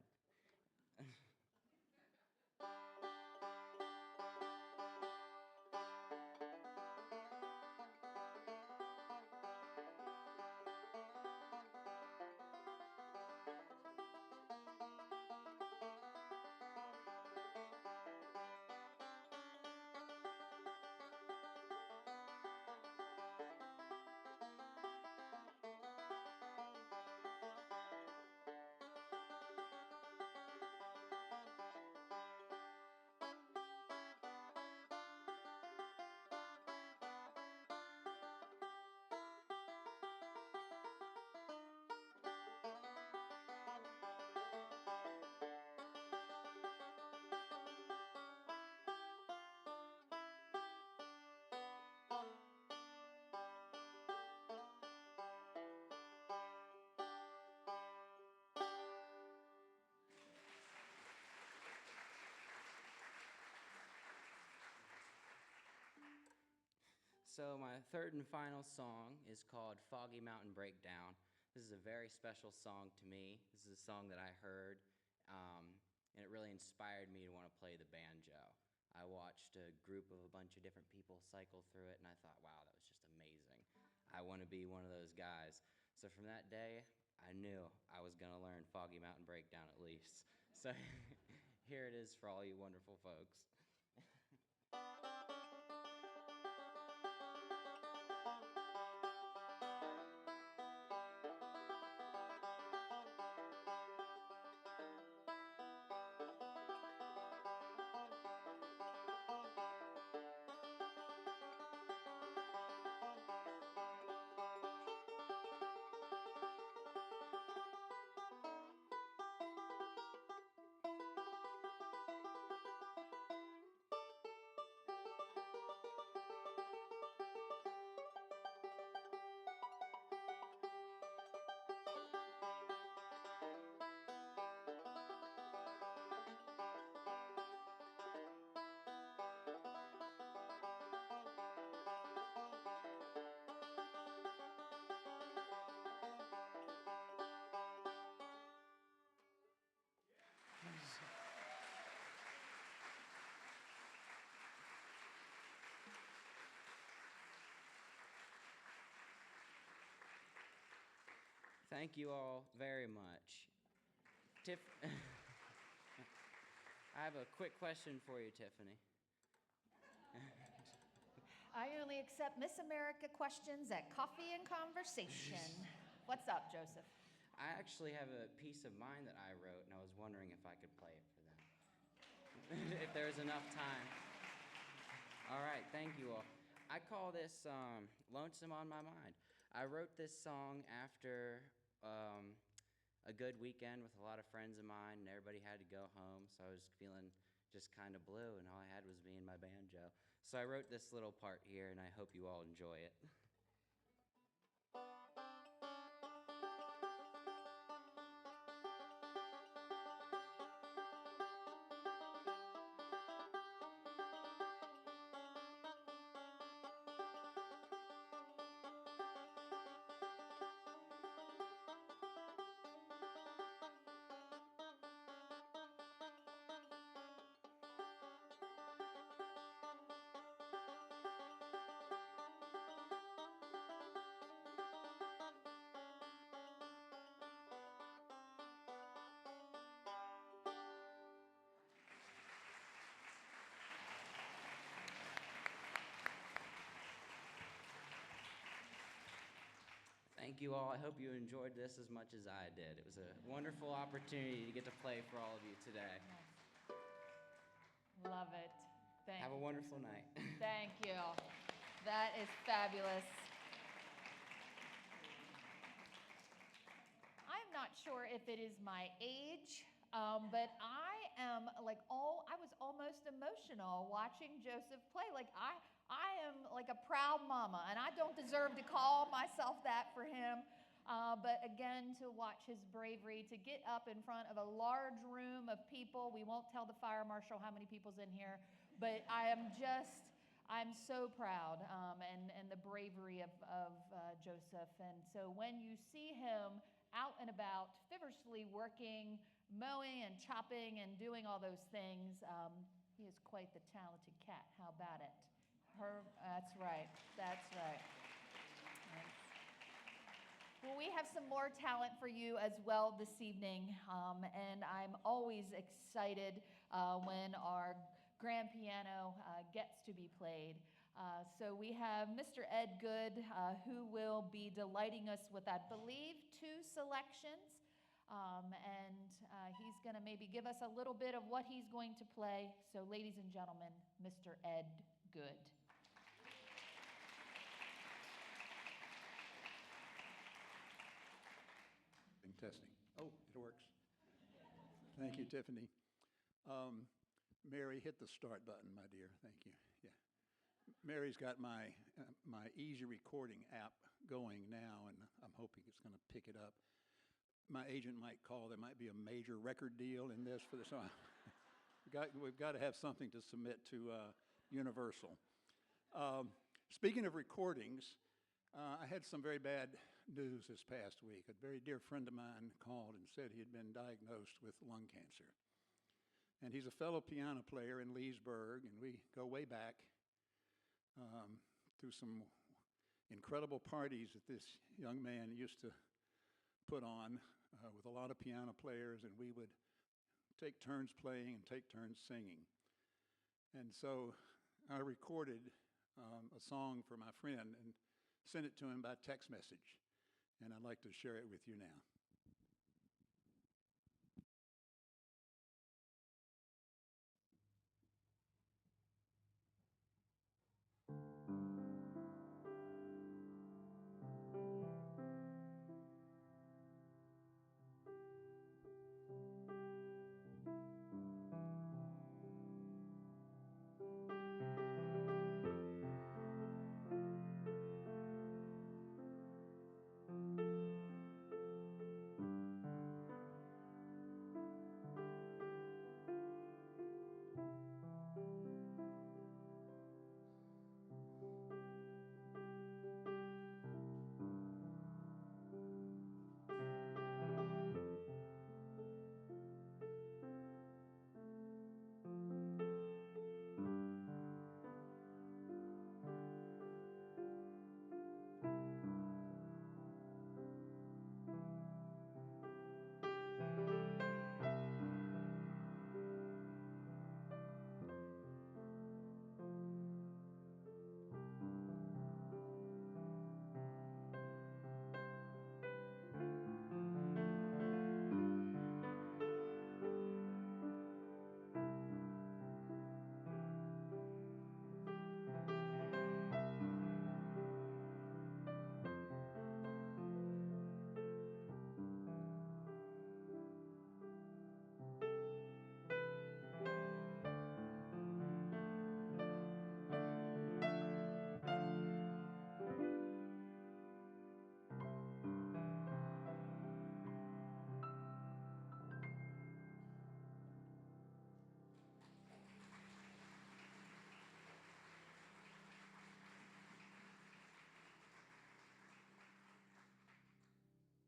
So my third and final song is called Foggy Mountain Breakdown. This is a very special song to me. This is a song that I heard, and it really inspired me to want to play the banjo. I watched a group of a bunch of different people cycle through it, and I thought, wow, that was just amazing. I want to be one of those guys. So from that day, I knew I was going to learn Foggy Mountain Breakdown at least. So here it is for all you wonderful folks. Thank you all very much. I have a quick question for you, Tiffany. I only accept Miss America questions at Coffee and Conversation. What's up, Joseph? I actually have a piece of mine that I wrote, and I was wondering if I could play it for them. If there's enough time. All right, thank you all. I call this Lonesome on My Mind. I wrote this song after a good weekend with a lot of friends of mine, and everybody had to go home, so I was feeling just kind of blue, and all I had was me and my banjo. So I wrote this little part here, and I hope you all enjoy it. Thank you all. I hope you enjoyed this as much as I did. It was a wonderful opportunity to get to play for all of you today. Love it. Thank Have a you, wonderful Joseph. night. Thank you. That is fabulous. I'm not sure if it is my age, but I was almost emotional watching Joseph play. I am like a proud mama, and I don't deserve to call myself that for him. But again, to watch his bravery, to get up in front of a large room of people. We won't tell the fire marshal how many people's in here, but I am just I'm so proud and the bravery of Joseph. And so when you see him out and about, feverishly working, mowing and chopping and doing all those things, he is quite the talented cat. How about it? That's right. That's right. Well, we have some more talent for you as well this evening, and I'm always excited when our grand piano gets to be played. So we have Mr. Ed Good, who will be delighting us with, I believe, 2 selections, and he's going to maybe give us a little bit of what he's going to play. So, ladies and gentlemen, Mr. Ed Good. Testing. Oh, it works. Thank you, Tiffany. Mary, hit the start button, my dear. Thank you. Yeah. Mary's got my easy recording app going now, and I'm hoping it's going to pick it up. My agent might call. There might be a major record deal in this for this. We've got to have something to submit to Universal. Speaking of recordings, I had some very bad news this past week. A very dear friend of mine called and said he had been diagnosed with lung cancer. And he's a fellow piano player in Leesburg, and we go way back through some incredible parties that this young man used to put on with a lot of piano players, and we would take turns playing and take turns singing. And so I recorded a song for my friend and sent it to him by text message, and I'd like to share it with you now.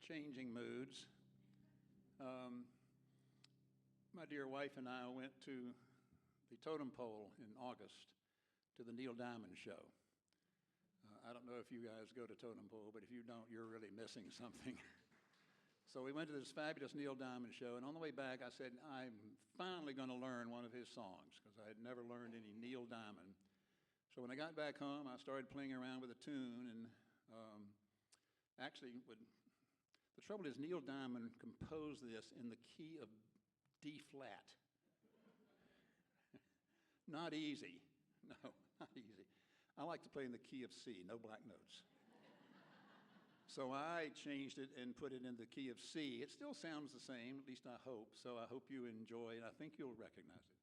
Changing moods. My dear wife and I went to the Totem Pole in August to the Neil Diamond Show. I don't know if you guys go to Totem Pole, but if you don't, you're really missing something. So we went to this fabulous Neil Diamond Show, and on the way back, I said, I'm finally going to learn one of his songs, because I had never learned any Neil Diamond. So when I got back home, I started playing around with a tune, and the trouble is Neil Diamond composed this in the key of D flat. Not easy. No, not easy. I like to play in the key of C, no black notes. So I changed it and put it in the key of C. It still sounds the same, at least I hope. So I hope you enjoy it. I think you'll recognize it.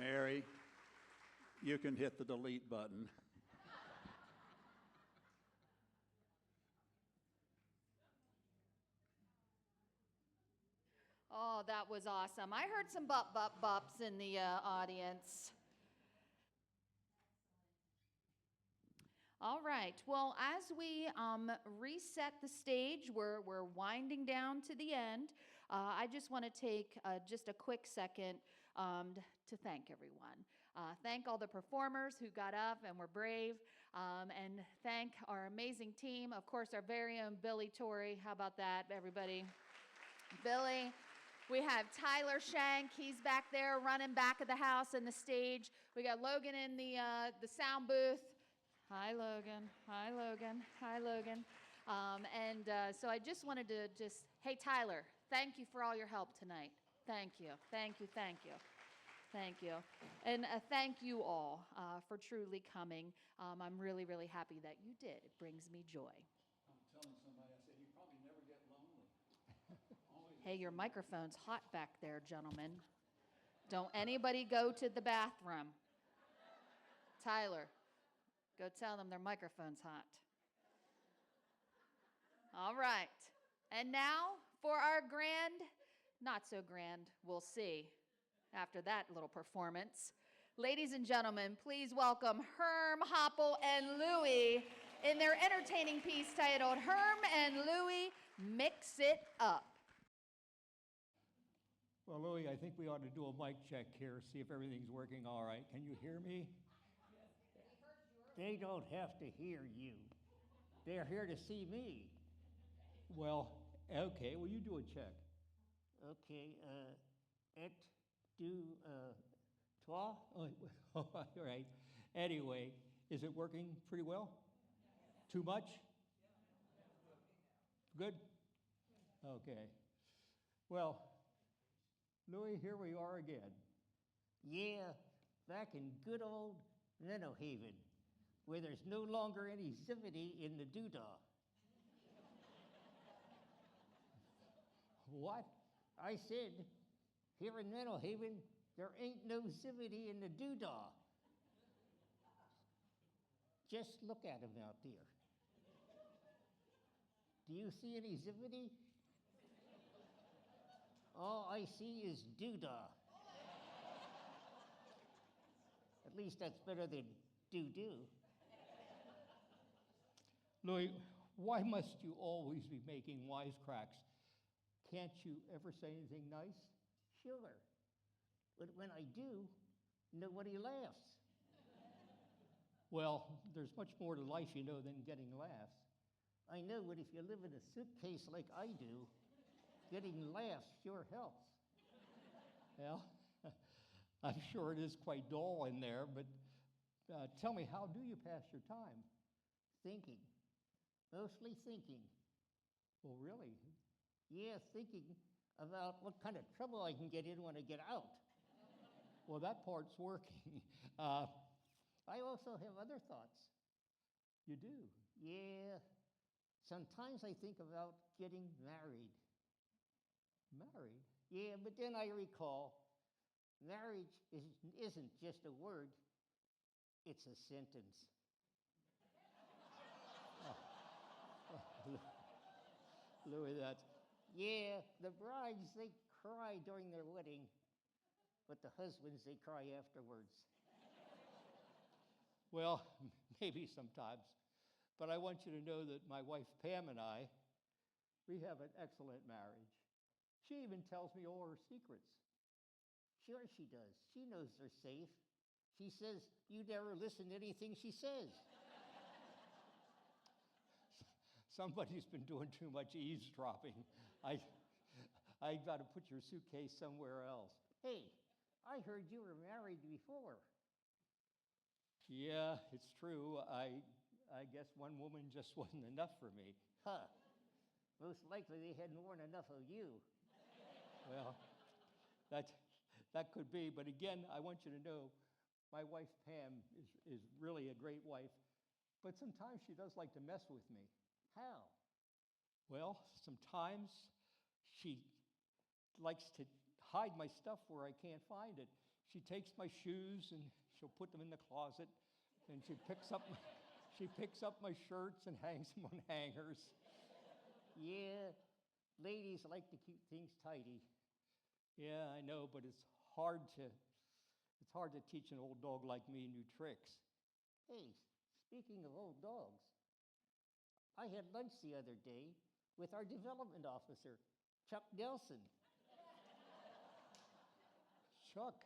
Mary, you can hit the delete button. Oh, that was awesome. I heard some bups in the audience. All right. Well, as we reset the stage, we're winding down to the end. I just want to take just a quick second to thank everyone. Thank all the performers who got up and were brave, and thank our amazing team. Of course, our very own Billy Torrey. How about that, everybody? Billy. We have Tyler Shank. He's back there running back of the house and the stage. We got Logan in the sound booth. Hi, Logan. Hi, Logan. Hi, Logan. So I just wanted to hey, Tyler, thank you for all your help tonight. Thank you. Thank you. Thank you. Thank you. And thank you all for truly coming. I'm really, really happy that you did. It brings me joy. I'm telling somebody, I said, you probably never get lonely. Hey, your microphone's hot back there, gentlemen. Don't anybody go to the bathroom. Tyler, go tell them their microphone's hot. All right. And now for our grand, not so grand, we'll see after that little performance. Ladies and gentlemen, please welcome Herm, Hopple, and Louie in their entertaining piece titled Herm and Louie Mix It Up. Well, Louie, I think we ought to do a mic check here, see if everything's working all right. Can you hear me? They don't have to hear you. They're here to see me. Well, okay, well, you do a check. Okay, et, du, toi? Oh, all right. Anyway, is it working pretty well? Too much? Good? Okay. Well, Louie, here we are again. Yeah, back in good old Menno Haven, where there's no longer any zivity in the doodah. What? I said, here in Menno Haven, there ain't no zivity in the doodah. Just look at him out there. Do you see any zivity? All I see is doodah. At least that's better than doo-doo. Louie, why must you always be making wisecracks? Can't you ever say anything nice? Sure. But when I do, nobody laughs. Well, there's much more to life, you know, than getting laughs. I know, but if you live in a suitcase like I do, getting laughs sure helps. Well, I'm sure it is quite dull in there, but tell me, how do you pass your time? Thinking. Mostly thinking. Well, really? Yeah, thinking about what kind of trouble I can get in when I get out. Well, that part's working. I also have other thoughts. You do? Yeah. Sometimes I think about getting married. Married? Yeah, but then I recall marriage isn't just a word, it's a sentence. Louie, that's... Yeah, the brides, they cry during their wedding, but the husbands, they cry afterwards. Well, maybe sometimes. But I want you to know that my wife Pam and I, we have an excellent marriage. She even tells me all her secrets. Sure she does. She knows they're safe. She says you never listen to anything she says. Somebody's been doing too much eavesdropping. I got to put your suitcase somewhere else. Hey, I heard you were married before. Yeah, it's true. I guess one woman just wasn't enough for me. Huh. Most likely they hadn't worn enough of you. Well, that could be. But again, I want you to know my wife Pam is really a great wife. But sometimes she does like to mess with me. How? Well, sometimes she likes to hide my stuff where I can't find it. She takes my shoes and she'll put them in the closet, and she picks up she picks up my shirts and hangs them on hangers. Yeah, ladies like to keep things tidy. Yeah, I know, but it's hard to teach an old dog like me new tricks. Hey, speaking of old dogs, I had lunch the other day with our development officer, Chuck Nelson. Chuck,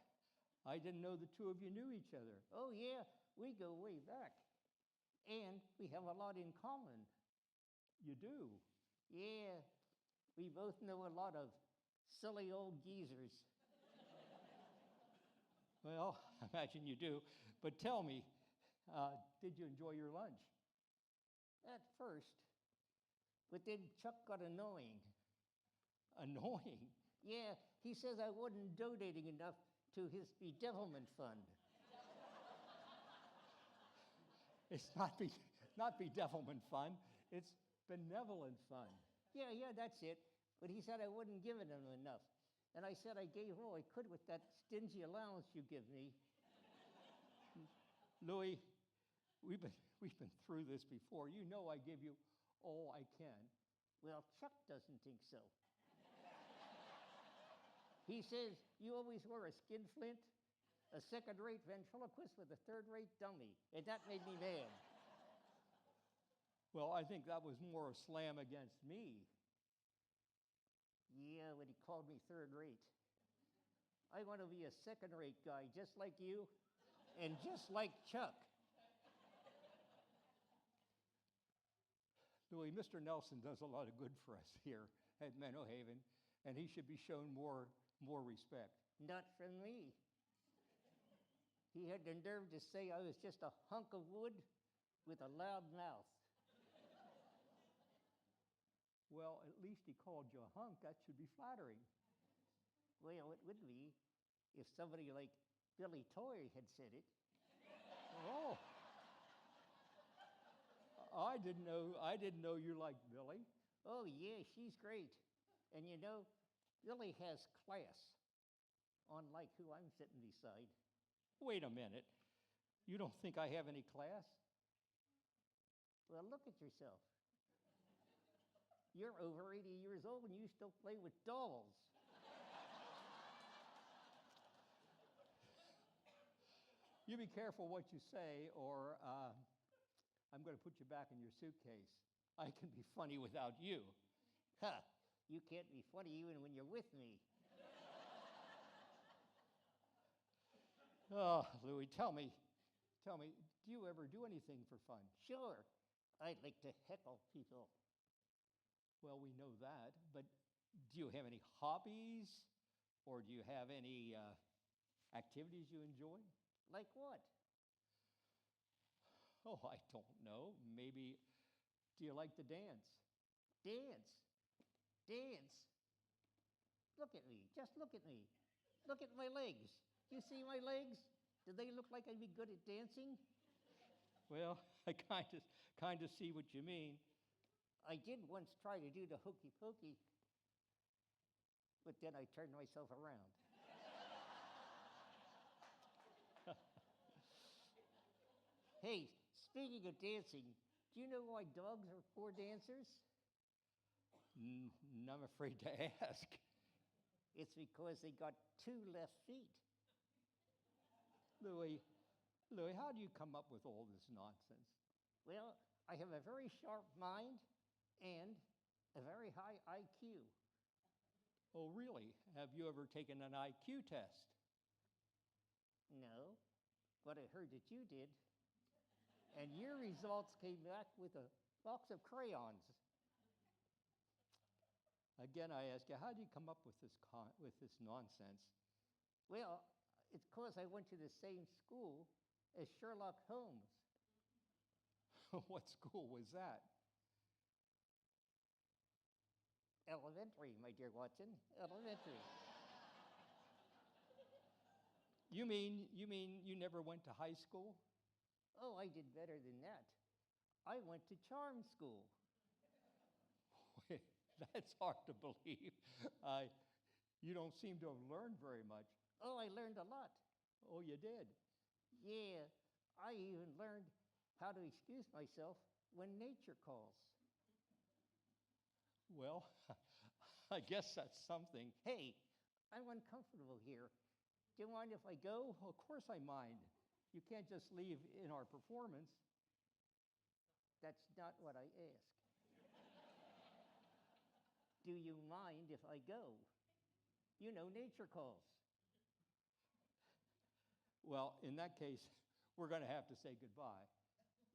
I didn't know the two of you knew each other. Oh, yeah, we go way back. And we have a lot in common. You do? Yeah, we both know a lot of silly old geezers. Well, I imagine you do. But tell me, did you enjoy your lunch? At first. But then Chuck got annoying. Annoying? Yeah, he says I wasn't donating enough to his bedevilment fund. It's not bedevilment fund. It's benevolent fund. Yeah, that's it. But he said I wasn't giving him enough. And I said I gave all I could with that stingy allowance you give me. Louis, we've been through this before. You know I give you all I can. Well, Chuck doesn't think so. He says you always were a skinflint, a second-rate ventriloquist with a third-rate dummy, and that made me mad. Well, I think that was more a slam against me. Yeah, when he called me third-rate. I want to be a second-rate guy, just like you, and just like Chuck. Louis, Mr. Nelson does a lot of good for us here at Menno Haven, and he should be shown more respect. Not from me. He had the nerve to say I was just a hunk of wood with a loud mouth. Well, at least he called you a hunk. That should be flattering. Well, it would be if somebody like Billy Toy had said it. Oh. I didn't know you liked Billy. Oh, yeah, she's great. And you know, Billy has class, unlike who I'm sitting beside. Wait a minute. You don't think I have any class? Well, look at yourself. You're over 80 years old and you still play with dolls. You be careful what you say, or I'm going to put you back in your suitcase. I can be funny without you. Ha! You can't be funny even when you're with me. Oh, Louis, tell me, do you ever do anything for fun? Sure, I'd like to heckle people. Well, we know that, but do you have any hobbies, or do you have any activities you enjoy? Like what? Oh, I don't know. Maybe, do you like to dance? Dance. Dance. Look at me. Just look at me. Look at my legs. You see my legs? Do they look like I'd be good at dancing? Well, I kind of see what you mean. I did once try to do the hokey pokey, but then I turned myself around. Hey, speaking of dancing, do you know why dogs are poor dancers? I'm afraid to ask. It's because they got 2 left feet. Louis, how do you come up with all this nonsense? Well, I have a very sharp mind and a very high IQ. Oh, really? Have you ever taken an IQ test? No, but I heard that you did. And your results came back with a box of crayons. Again, I ask you, how do you come up with this nonsense? Well, it's because I went to the same school as Sherlock Holmes. What school was that? Elementary, my dear Watson. Elementary. You mean you never went to high school? Oh, I did better than that. I went to charm school. That's hard to believe. You don't seem to have learned very much. Oh, I learned a lot. Oh, you did? Yeah, I even learned how to excuse myself when nature calls. Well, I guess that's something. Hey, I'm uncomfortable here. Do you mind if I go? Of course I mind. You can't just leave in our performance. That's not what I asked. Do you mind if I go? You know, nature calls. Well, in that case, we're going to have to say goodbye.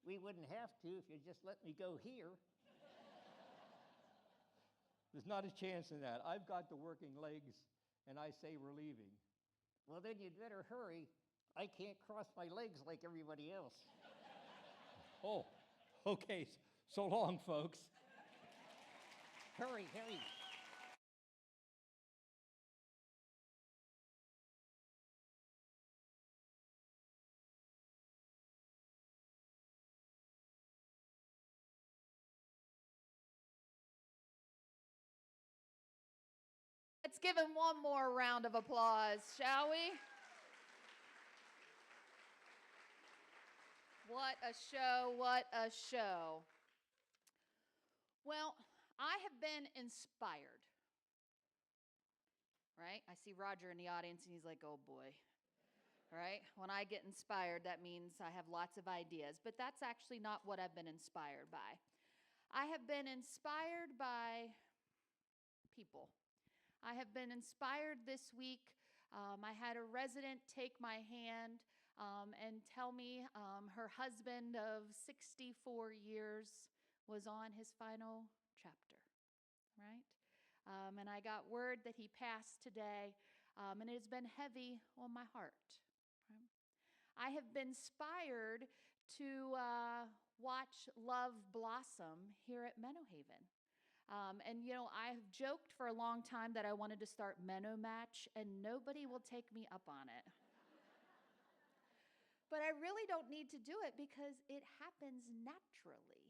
We wouldn't have to if you just let me go here. There's not a chance in that. I've got the working legs, and I say we're leaving. Well, then you'd better hurry. I can't cross my legs like everybody else. Oh, okay. So long, folks. Hurry, hurry. Let's give him one more round of applause, shall we? What a show, what a show. Well, I have been inspired, right? I see Roger in the audience and he's like, oh boy, right? When I get inspired, that means I have lots of ideas, but that's actually not what I've been inspired by. I have been inspired by people. I have been inspired this week. I had a resident take my hand and tell me her husband of 64 years was on his final chapter, right? And I got word that he passed today, and it has been heavy on my heart. Right? I have been inspired to watch love blossom here at Menno Haven. And you know, I've joked for a long time that I wanted to start Menno Match, and nobody will take me up on it. But I really don't need to do it because it happens naturally.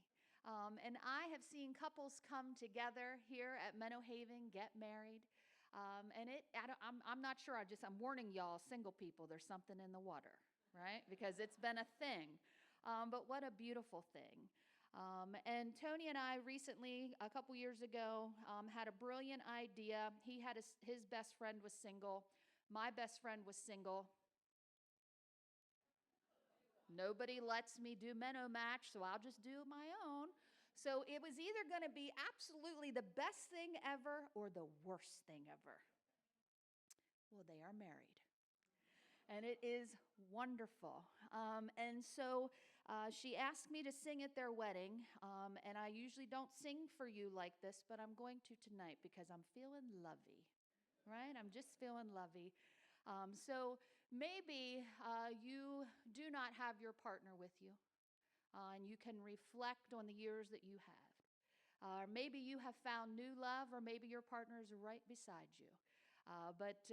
And I have seen couples come together here at Menno Haven, get married. I'm not sure, I'm warning y'all, single people, there's something in the water, right? Because it's been a thing. But what a beautiful thing. And Tony and I recently, a couple years ago, had a brilliant idea. He had his best friend was single. My best friend was single. Nobody lets me do Menno Match, so I'll just do my own. So it was either going to be absolutely the best thing ever or the worst thing ever. Well, they are married. And it is wonderful. And so she asked me to sing at their wedding. And I usually don't sing for you like this, but I'm going to tonight because I'm feeling lovey, right? I'm just feeling lovey. So maybe you do not have your partner with you, and you can reflect on the years that you have. Maybe you have found new love, or maybe your partner is right beside you. But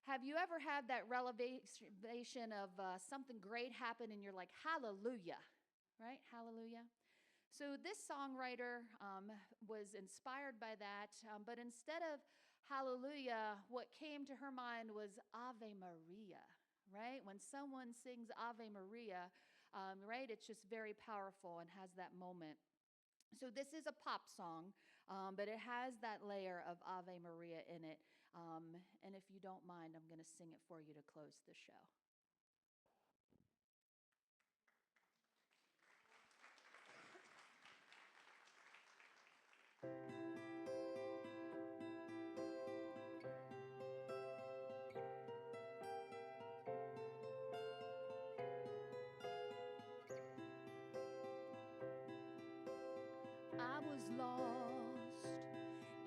have you ever had that revelation of something great happen and you're like, hallelujah, right? Hallelujah. So this songwriter was inspired by that, but instead of hallelujah, what came to her mind was Ave Maria, right? When someone sings Ave Maria, right, it's just very powerful and has that moment. So this is a pop song, but it has that layer of Ave Maria in it. And if you don't mind, I'm going to sing it for you to close the show. I was lost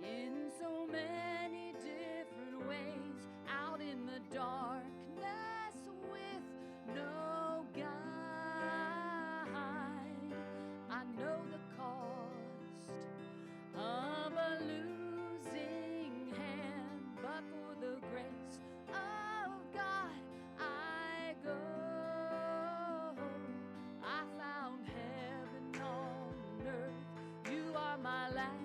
in so many different ways, out in the darkness with no guide. I know the cost of a losing hand, but for the grace of God I go. I found heaven on earth. You are my life.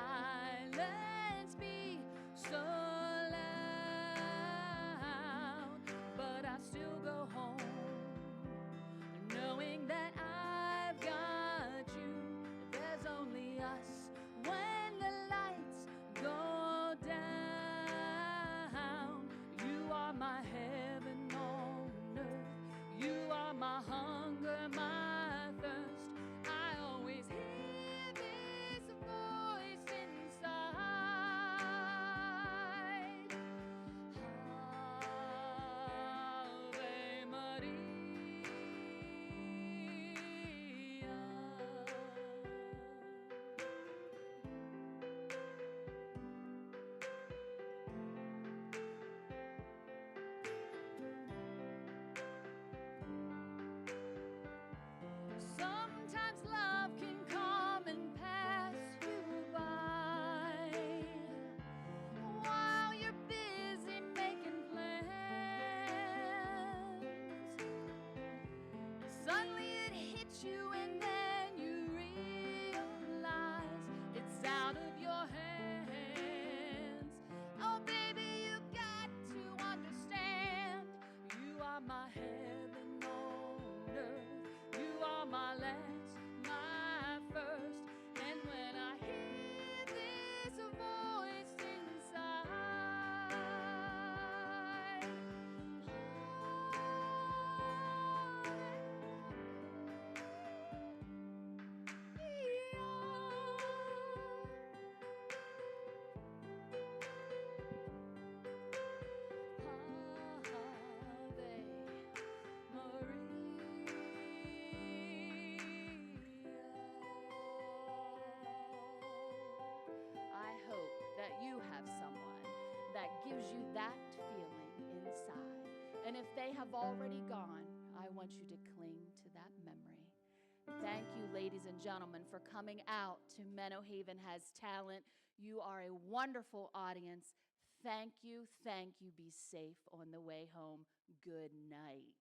silence be so loud, but I still go home knowing that I've got you. There's only us when the lights go down. You are my heaven on earth. You are my hunger, my thirst. I always hear this voice inside. Ave Maria. Sometimes love can come and pass you by while you're busy making plans. Suddenly it hits you and then you realize it's out of your hands. Oh baby, you got to understand, you are my heaven on earth. You are my last, my first. And when I hear this voice inside, I hope that you have someone that gives you that feeling inside. And if they have already gone, I want you to cling to that memory. Thank you, ladies and gentlemen, for coming out to Menno Haven Has Talent. You are a wonderful audience. Thank you, thank you. Be safe on the way home. Good night.